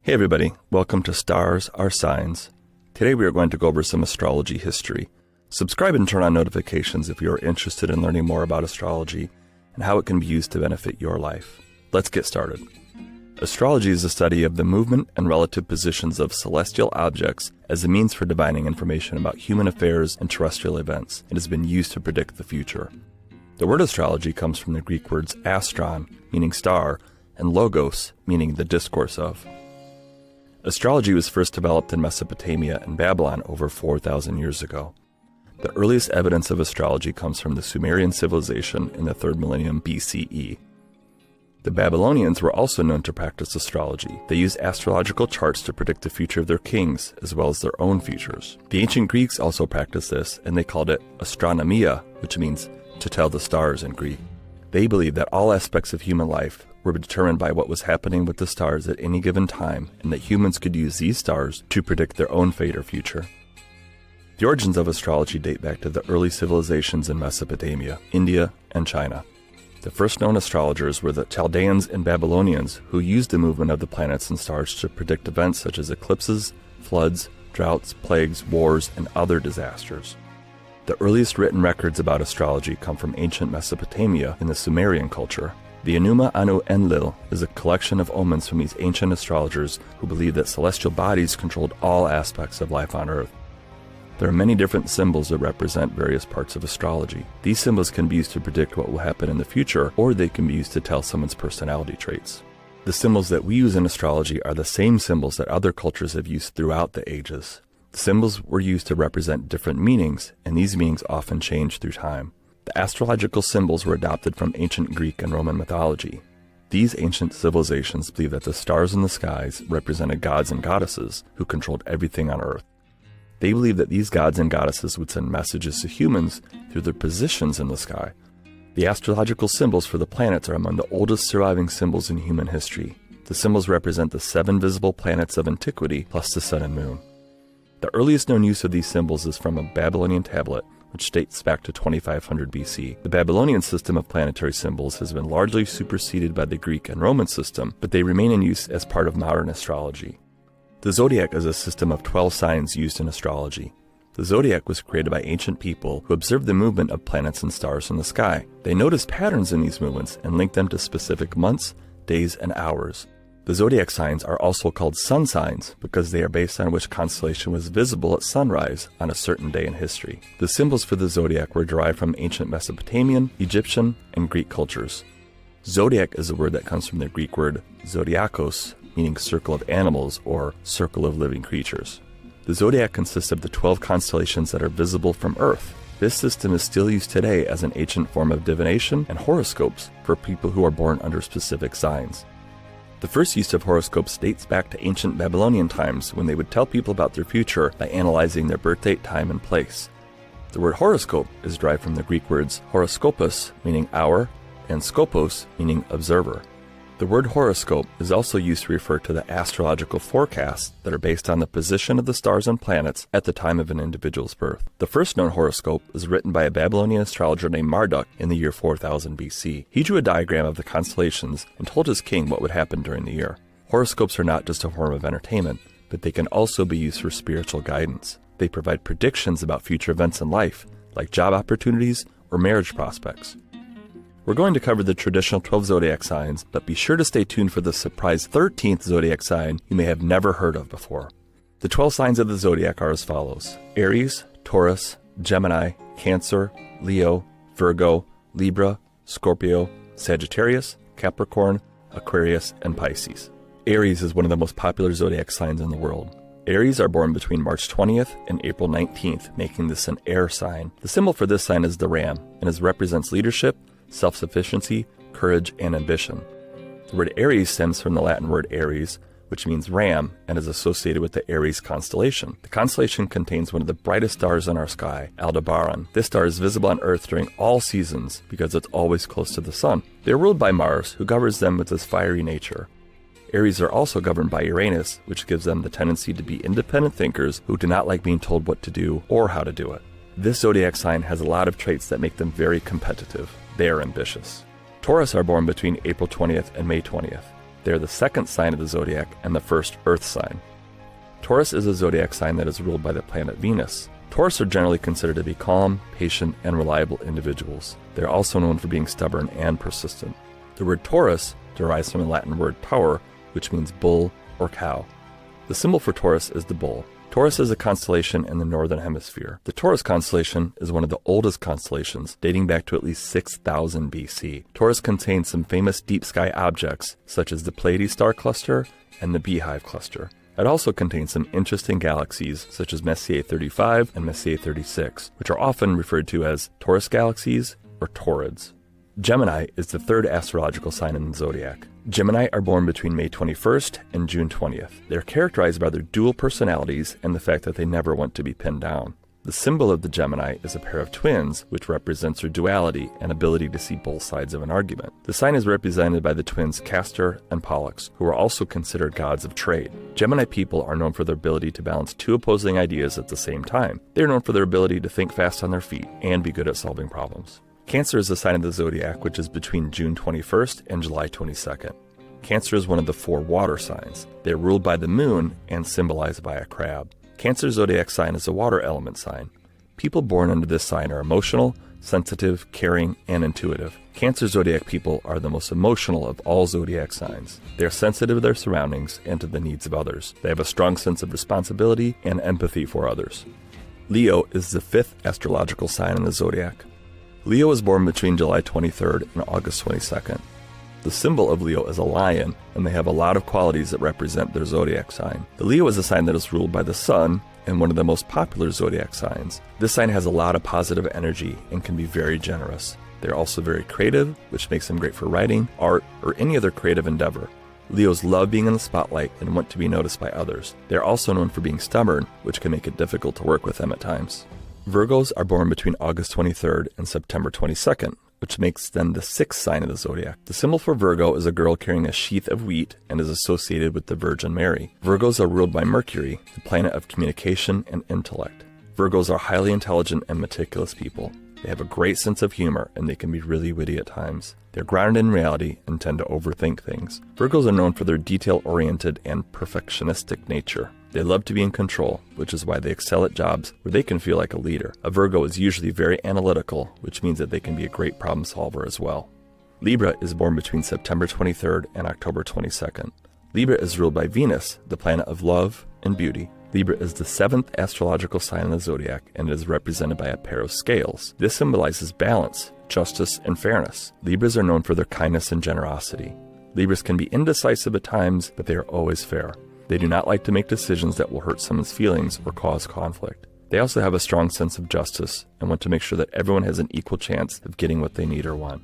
Hey everybody, welcome to Stars Are Signs. Today we are going to go over some astrology history. Subscribe and turn on notifications if you are interested in learning more about astrology and how it can be used to benefit your life. Let's get started. Astrology is the study of the movement and relative positions of celestial objects as a means for divining information about human affairs and terrestrial events. It has been used to predict the future. The word astrology comes from the Greek words astron, meaning star, and logos, meaning the discourse of. Astrology was first developed in Mesopotamia and Babylon over 4,000 years ago. The earliest evidence of astrology comes from the Sumerian civilization in the 3rd millennium BCE. The Babylonians were also known to practice astrology. They used astrological charts to predict the future of their kings, as well as their own futures. The ancient Greeks also practiced this, and they called it astronomia, which means to tell the stars in Greek. They believed that all aspects of human life were determined by what was happening with the stars at any given time, and that humans could use these stars to predict their own fate or future. The origins of astrology date back to the early civilizations in Mesopotamia, India, and China. The first known astrologers were the Chaldeans and Babylonians, who used the movement of the planets and stars to predict events such as eclipses, floods, droughts, plagues, wars, and other disasters. The earliest written records about astrology come from ancient Mesopotamia in the Sumerian culture. The Enuma Anu Enlil is a collection of omens from these ancient astrologers who believed that celestial bodies controlled all aspects of life on Earth. There are many different symbols that represent various parts of astrology. These symbols can be used to predict what will happen in the future, or they can be used to tell someone's personality traits. The symbols that we use in astrology are the same symbols that other cultures have used throughout the ages. The symbols were used to represent different meanings, and these meanings often change through time. The astrological symbols were adopted from ancient Greek and Roman mythology. These ancient civilizations believed that the stars in the skies represented gods and goddesses who controlled everything on Earth. They believed that these gods and goddesses would send messages to humans through their positions in the sky. The astrological symbols for the planets are among the oldest surviving symbols in human history. The symbols represent the 7 visible planets of antiquity plus the sun and moon. The earliest known use of these symbols is from a Babylonian tablet, which dates back to 2500 BC. The Babylonian system of planetary symbols has been largely superseded by the Greek and Roman system, but they remain in use as part of modern astrology. The zodiac is a system of 12 signs used in astrology. The zodiac was created by ancient people who observed the movement of planets and stars in the sky. They noticed patterns in these movements and linked them to specific months, days, and hours. The zodiac signs are also called sun signs because they are based on which constellation was visible at sunrise on a certain day in history. The symbols for the zodiac were derived from ancient Mesopotamian, Egyptian, and Greek cultures. Zodiac is a word that comes from the Greek word zodiakos, meaning circle of animals or circle of living creatures. The zodiac consists of the 12 constellations that are visible from Earth. This system is still used today as an ancient form of divination and horoscopes for people who are born under specific signs. The first use of horoscopes dates back to ancient Babylonian times when they would tell people about their future by analyzing their birth date, time, and place. The word horoscope is derived from the Greek words horoskopos, meaning hour, and skopos, meaning observer. The word horoscope is also used to refer to the astrological forecasts that are based on the position of the stars and planets at the time of an individual's birth. The first known horoscope was written by a Babylonian astrologer named Marduk in the year 4000 BC. He drew a diagram of the constellations and told his king what would happen during the year. Horoscopes are not just a form of entertainment, but they can also be used for spiritual guidance. They provide predictions about future events in life, like job opportunities or marriage prospects. We're going to cover the traditional 12 zodiac signs, but be sure to stay tuned for the surprise 13th zodiac sign you may have never heard of before. The 12 signs of the zodiac are as follows: Aries, Taurus, Gemini, Cancer, Leo, Virgo, Libra, Scorpio, Sagittarius, Capricorn, Aquarius, and Pisces. Aries is one of the most popular zodiac signs in the world. Aries are born between March 20th and April 19th, making this an air sign. The symbol for this sign is the ram, and it represents leadership, self-sufficiency, courage, and ambition. The word Aries stems from the Latin word Aries, which means ram, and is associated with the Aries constellation. The constellation contains one of the brightest stars in our sky, Aldebaran. This star is visible on Earth during all seasons because it's always close to the sun. They are ruled by Mars, who governs them with his fiery nature. Aries are also governed by Uranus, which gives them the tendency to be independent thinkers who do not like being told what to do or how to do it. This zodiac sign has a lot of traits that make them very competitive. They are ambitious. Taurus are born between April 20th and May 20th. They are the second sign of the zodiac and the first Earth sign. Taurus is a zodiac sign that is ruled by the planet Venus. Taurus are generally considered to be calm, patient, and reliable individuals. They are also known for being stubborn and persistent. The word Taurus derives from the Latin word taur, which means bull or cow. The symbol for Taurus is the bull. Taurus is a constellation in the northern hemisphere. The Taurus constellation is one of the oldest constellations, dating back to at least 6000 BC. Taurus contains some famous deep sky objects, such as the Pleiades star cluster and the Beehive cluster. It also contains some interesting galaxies, such as Messier 35 and Messier 36, which are often referred to as Taurus galaxies or Taurids. Gemini is the third astrological sign in the zodiac. Gemini are born between May 21st and June 20th. They are characterized by their dual personalities and the fact that they never want to be pinned down. The symbol of the Gemini is a pair of twins, which represents their duality and ability to see both sides of an argument. The sign is represented by the twins Castor and Pollux, who are also considered gods of trade. Gemini people are known for their ability to balance two opposing ideas at the same time. They are known for their ability to think fast on their feet and be good at solving problems. Cancer is a sign of the zodiac, which is between June 21st and July 22nd. Cancer is one of the 4 water signs. They are ruled by the moon and symbolized by a crab. Cancer zodiac sign is a water element sign. People born under this sign are emotional, sensitive, caring, and intuitive. Cancer zodiac people are the most emotional of all zodiac signs. They are sensitive to their surroundings and to the needs of others. They have a strong sense of responsibility and empathy for others. Leo is the 5th astrological sign in the zodiac. Leo was born between July 23rd and August 22nd. The symbol of Leo is a lion, and they have a lot of qualities that represent their zodiac sign. The Leo is a sign that is ruled by the sun and one of the most popular zodiac signs. This sign has a lot of positive energy and can be very generous. They're also very creative, which makes them great for writing, art, or any other creative endeavor. Leos love being in the spotlight and want to be noticed by others. They're also known for being stubborn, which can make it difficult to work with them at times. Virgos are born between August 23rd and September 22nd, which makes them the 6th sign of the zodiac. The symbol for Virgo is a girl carrying a sheath of wheat and is associated with the Virgin Mary. Virgos are ruled by Mercury, the planet of communication and intellect. Virgos are highly intelligent and meticulous people. They have a great sense of humor and they can be really witty at times. They're grounded in reality and tend to overthink things. Virgos are known for their detail-oriented and perfectionistic nature. They love to be in control, which is why they excel at jobs where they can feel like a leader. A Virgo is usually very analytical, which means that they can be a great problem solver as well. Libra is born between September 23rd and October 22nd. Libra is ruled by Venus, the planet of love and beauty. Libra is the 7th astrological sign in the zodiac and it is represented by a pair of scales. This symbolizes balance, justice, and fairness. Libras are known for their kindness and generosity. Libras can be indecisive at times, but they are always fair. They do not like to make decisions that will hurt someone's feelings or cause conflict. They also have a strong sense of justice and want to make sure that everyone has an equal chance of getting what they need or want.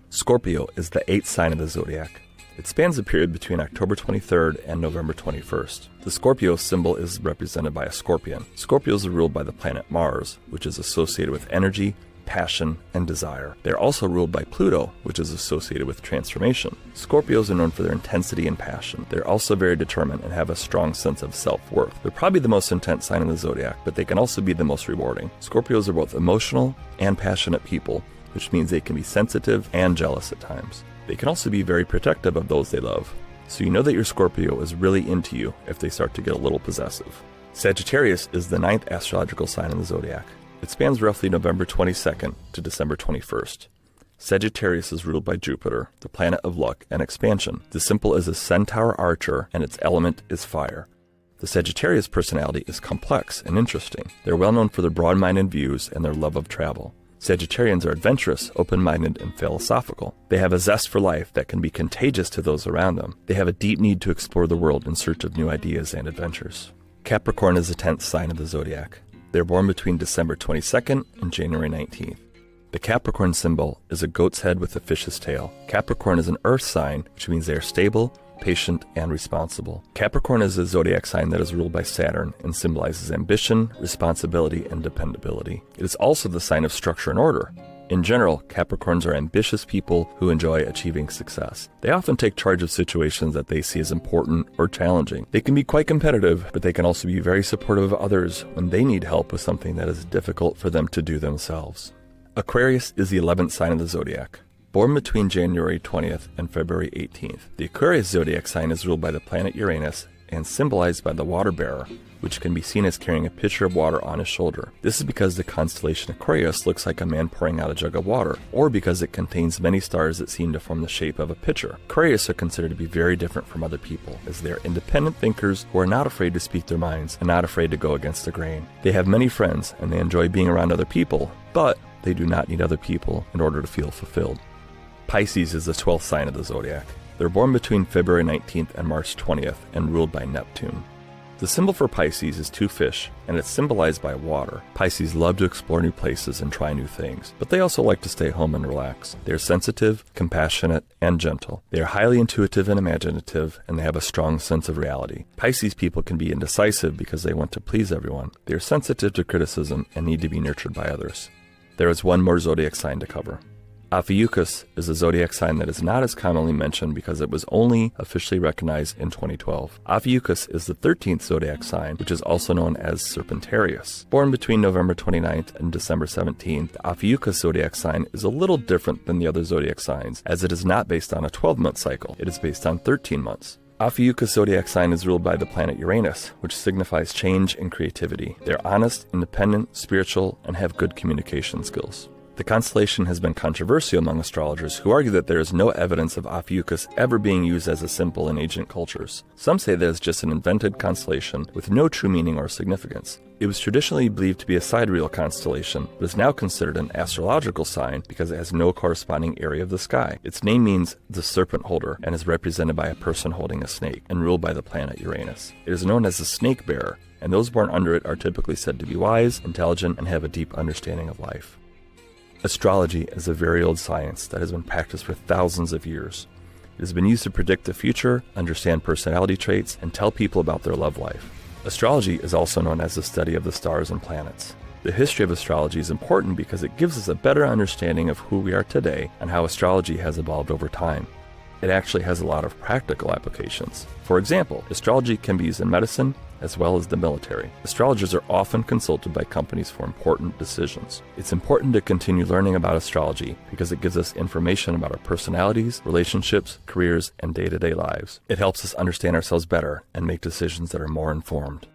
Scorpio is the 8th sign of the zodiac. It spans the period between October 23rd and November 21st. The Scorpio symbol is represented by a scorpion. Scorpios are ruled by the planet Mars, which is associated with energy, passion, and desire. They're also ruled by Pluto, which is associated with transformation. Scorpios are known for their intensity and passion. They're also very determined and have a strong sense of self-worth. They're probably the most intense sign in the zodiac, but they can also be the most rewarding. Scorpios are both emotional and passionate people, which means they can be sensitive and jealous at times. They can also be very protective of those they love. So you know that your Scorpio is really into you if they start to get a little possessive. Sagittarius is the 9th astrological sign in the zodiac. It spans roughly November 22nd to December 21st. Sagittarius is ruled by Jupiter, the planet of luck and expansion. The symbol is a centaur archer and its element is fire. The Sagittarius personality is complex and interesting. They're well known for their broad-minded views and their love of travel. Sagittarians are adventurous, open-minded, and philosophical. They have a zest for life that can be contagious to those around them. They have a deep need to explore the world in search of new ideas and adventures. Capricorn is the 10th sign of the zodiac. They're born between December 22nd and January 19th. The Capricorn symbol is a goat's head with a fish's tail. Capricorn is an earth sign, which means they are stable, patient, and responsible. Capricorn is a zodiac sign that is ruled by Saturn and symbolizes ambition, responsibility, and dependability. It is also the sign of structure and order. In general, Capricorns are ambitious people who enjoy achieving success. They often take charge of situations that they see as important or challenging. They can be quite competitive, but they can also be very supportive of others when they need help with something that is difficult for them to do themselves. Aquarius is the 11th sign of the zodiac. Born between January 20th and February 18th, the Aquarius zodiac sign is ruled by the planet Uranus and symbolized by the water bearer, which can be seen as carrying a pitcher of water on his shoulder. This is because the constellation Aquarius looks like a man pouring out a jug of water, or because it contains many stars that seem to form the shape of a pitcher. Aquarius are considered to be very different from other people, as they are independent thinkers who are not afraid to speak their minds and not afraid to go against the grain. They have many friends and they enjoy being around other people, but they do not need other people in order to feel fulfilled. Pisces is the 12th sign of the zodiac. They're born between February 19th and March 20th and ruled by Neptune. The symbol for Pisces is two fish, and it's symbolized by water. Pisces love to explore new places and try new things, but they also like to stay home and relax. They are sensitive, compassionate, and gentle. They are highly intuitive and imaginative, and they have a strong sense of reality. Pisces people can be indecisive because they want to please everyone. They are sensitive to criticism and need to be nurtured by others. There is one more zodiac sign to cover. Ophiuchus is a zodiac sign that is not as commonly mentioned because it was only officially recognized in 2012. Ophiuchus is the 13th zodiac sign, which is also known as Serpentarius. Born between November 29th and December 17th, the Ophiuchus zodiac sign is a little different than the other zodiac signs, as it is not based on a 12-month cycle. It is based on 13 months. Ophiuchus zodiac sign is ruled by the planet Uranus, which signifies change and creativity. They are honest, independent, spiritual, and have good communication skills. The constellation has been controversial among astrologers who argue that there is no evidence of Ophiuchus ever being used as a symbol in ancient cultures. Some say that it's just an invented constellation with no true meaning or significance. It was traditionally believed to be a sidereal constellation, but is now considered an astrological sign because it has no corresponding area of the sky. Its name means the serpent holder and is represented by a person holding a snake and ruled by the planet Uranus. It is known as the snake bearer, and those born under it are typically said to be wise, intelligent, and have a deep understanding of life. Astrology is a very old science that has been practiced for thousands of years. It has been used to predict the future, understand personality traits, and tell people about their love life. Astrology is also known as the study of the stars and planets. The history of astrology is important because it gives us a better understanding of who we are today and how astrology has evolved over time. It actually has a lot of practical applications. For example, astrology can be used in medicine as well as the military. Astrologers are often consulted by companies for important decisions. It's important to continue learning about astrology because it gives us information about our personalities, relationships, careers, and day-to-day lives. It helps us understand ourselves better and make decisions that are more informed.